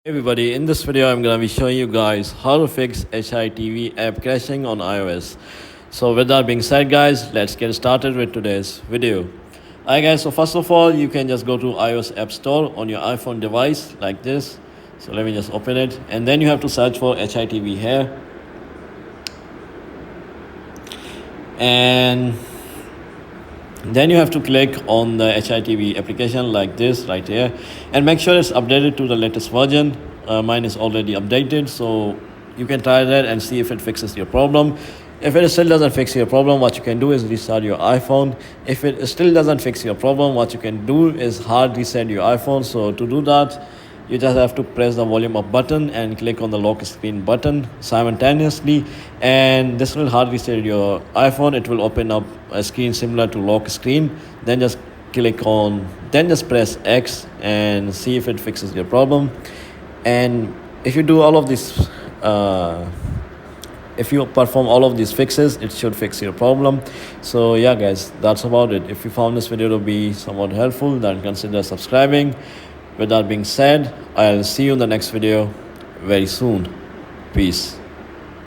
Hey everybody, in this video I'm gonna be showing you guys how to fix HITV app crashing on iOS. So with that being said guys, let's get started with today's video. Alright guys, so first of all you can just go to iOS App Store on your iPhone device like this. So let me just open it, and then you have to search for HITV here, and then you have to click on the HITV application like this right here, and make sure it's updated to the latest version. Mine is already updated, so you can try that and see if it fixes your problem. If it still doesn't fix your problem, what you can do is restart your iPhone. If it still doesn't fix your problem, what you can do is hard reset your iPhone. So to do that, you just have to press the volume up button and click on the lock screen button simultaneously, and this will hard reset your iPhone. It will open up a screen similar to lock screen. Then just press X and see if it fixes your problem. And if you do all of this, if you perform all of these fixes, it should fix your problem. So yeah guys, that's about it. If you found this video to be somewhat helpful, then consider subscribing. With that being said, I'll see you in the next video very soon. Peace.